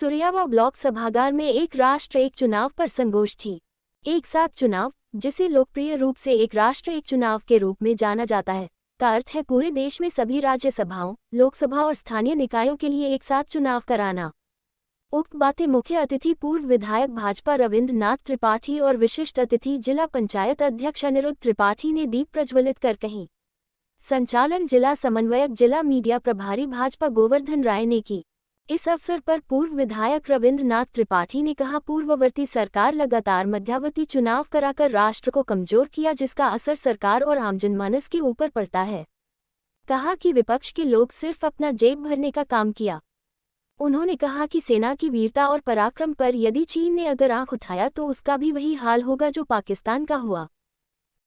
Suriyawan block सभागार में एक राष्ट्र एक चुनाव पर संगोष्ठी। एक साथ चुनाव, जिसे लोकप्रिय रूप से एक राष्ट्र एक चुनाव के रूप में जाना जाता है, का अर्थ है पूरे देश में सभी राज्यसभाओं, लोकसभा और स्थानीय निकायों के लिए एक साथ चुनाव कराना। उक्त बातें मुख्य अतिथि पूर्व विधायक भाजपा रविंद्र नाथ त्रिपाठी और विशिष्ट अतिथि जिला पंचायत अध्यक्ष अनिरुद्ध त्रिपाठी ने दीप प्रज्वलित कर कहीं। संचालन जिला समन्वयक जिला मीडिया प्रभारी भाजपा गोवर्धन राय ने की। इस अवसर पर पूर्व विधायक रविंद्र नाथ त्रिपाठी ने कहा, पूर्ववर्ती सरकार लगातार मध्यावधि चुनाव कराकर राष्ट्र को कमजोर किया, जिसका असर सरकार और आम जनमानस के ऊपर पड़ता है। कहा कि विपक्ष के लोग सिर्फ अपना जेब भरने का काम किया। उन्होंने कहा कि सेना की वीरता और पराक्रम पर यदि चीन ने अगर आंख उठाया तो उसका भी वही हाल होगा जो पाकिस्तान का हुआ।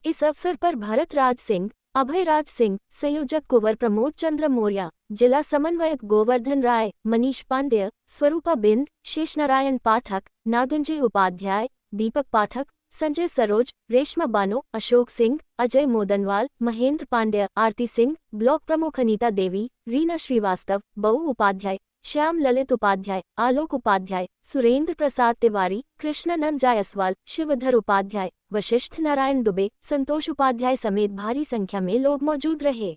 इस अवसर पर भरत राज सिंह, अभय राज सिंह, संयोजक कुंवर प्रमोद चंद्र मौर्य, जिला समन्वयक गोवर्धन राय, मनीष पांडेय, स्वरूपा बिंद, शेष नारायण पाठक, नागंजय उपाध्याय, दीपक पाठक, संजय सरोज, रेशमा बानो, अशोक सिंह, अजय मोदनवाल, महेंद्र पांडेय, आरती सिंह, ब्लॉक प्रमुख अनीता देवी, रीना श्रीवास्तव, बऊ उपाध्याय, श्याम ललित उपाध्याय, आलोक उपाध्याय, सुरेंद्र प्रसाद तिवारी, कृष्णानंद जायसवाल, शिवधर उपाध्याय, वशिष्ठ नारायण दुबे, संतोष उपाध्याय समेत भारी संख्या में लोग मौजूद रहे।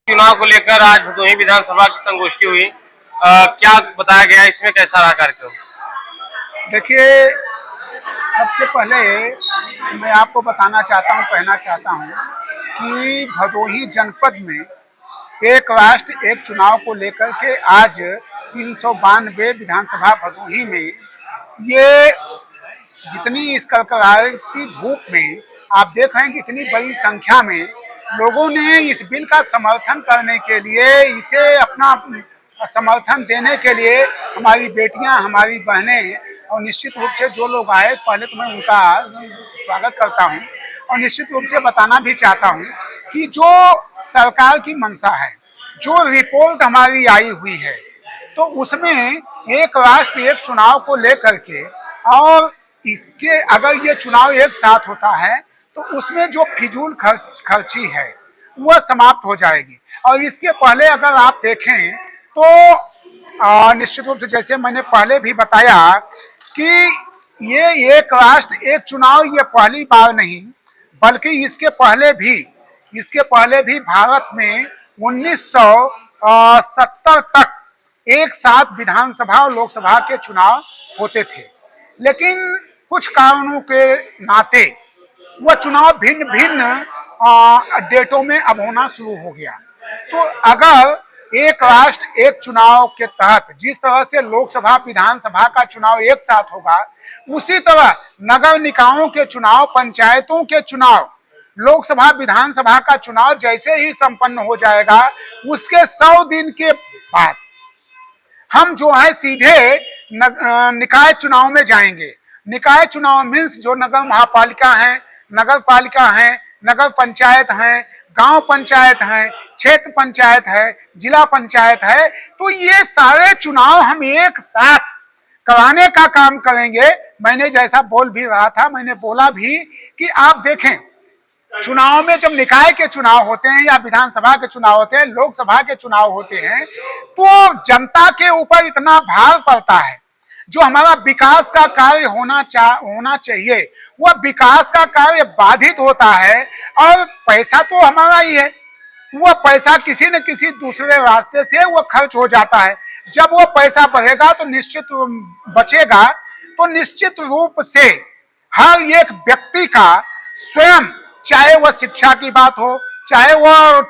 चुनाव को लेकर आज भदोही विधानसभा की संगोष्ठी हुई, क्या बताया गया, इसमें कैसा रहा कार्यक्रम? देखिए, सबसे पहले मैं आपको बताना चाहता हूँ, कहना चाहता हूँ कि भदोही जनपद में एक राष्ट्र एक चुनाव को लेकर के आज 392 विधानसभा भदोही में ये जितनी इस कड़कड़ाती धूप में आप देख रहे हैं कि इतनी बड़ी संख्या में लोगों ने इस बिल का समर्थन करने के लिए, इसे अपना समर्थन देने के लिए हमारी बेटियां, हमारी बहनें और निश्चित रूप से जो लोग आए, पहले तो मैं उनका स्वागत करता हूं और निश्चित रूप से बताना भी चाहता हूं कि जो सरकार की मंशा है, जो रिपोर्ट हमारी आई हुई है, तो उसमें एक राष्ट्र एक चुनाव को लेकर के और इसके अगर ये चुनाव एक साथ होता है तो उसमें जो फिजूल खर्ची है वह समाप्त हो जाएगी। और इसके पहले अगर आप देखें तो निश्चित रूप से जैसे मैंने पहले भी बताया कि ये एक राष्ट्र एक चुनाव ये पहली बार नहीं, बल्कि इसके पहले भी भारत में 1970 तक एक साथ विधानसभा और लोकसभा के चुनाव होते थे, लेकिन कुछ कारणों के नाते वह चुनाव भिन्न भिन्न डेटों में अब होना शुरू हो गया। तो अगर एक राष्ट्र एक चुनाव के तहत जिस तरह से लोकसभा विधानसभा का चुनाव एक साथ होगा, उसी तरह नगर निकायों के चुनाव, पंचायतों के चुनाव, लोकसभा विधानसभा का चुनाव जैसे ही संपन्न हो जाएगा, उसके 100 दिन के बाद हम जो है सीधे निकाय चुनाव में जाएंगे। निकाय चुनाव मीन्स जो नगर महापालिका है, नगर पालिका है, नगर पंचायत है, गांव पंचायत है, क्षेत्र पंचायत है, जिला पंचायत है, तो ये सारे चुनाव हम एक साथ कराने का काम करेंगे। मैंने जैसा बोल भी रहा था, मैंने बोला भी कि आप देखें, चुनाव में जब निकाय के चुनाव होते हैं या विधानसभा के चुनाव होते हैं, लोकसभा के चुनाव होते हैं, तो जनता के ऊपर इतना भार पड़ता है। जो हमारा विकास का कार्य होना चाहिए, वह विकास का कार्य बाधित होता है और पैसा तो हमारा ही है, वह पैसा किसी न किसी दूसरे रास्ते से वह खर्च हो जाता है। जब वह पैसा बढ़ेगा तो बचेगा तो निश्चित रूप से हर एक व्यक्ति का स्वयं, चाहे वह शिक्षा की बात हो, चाहे वह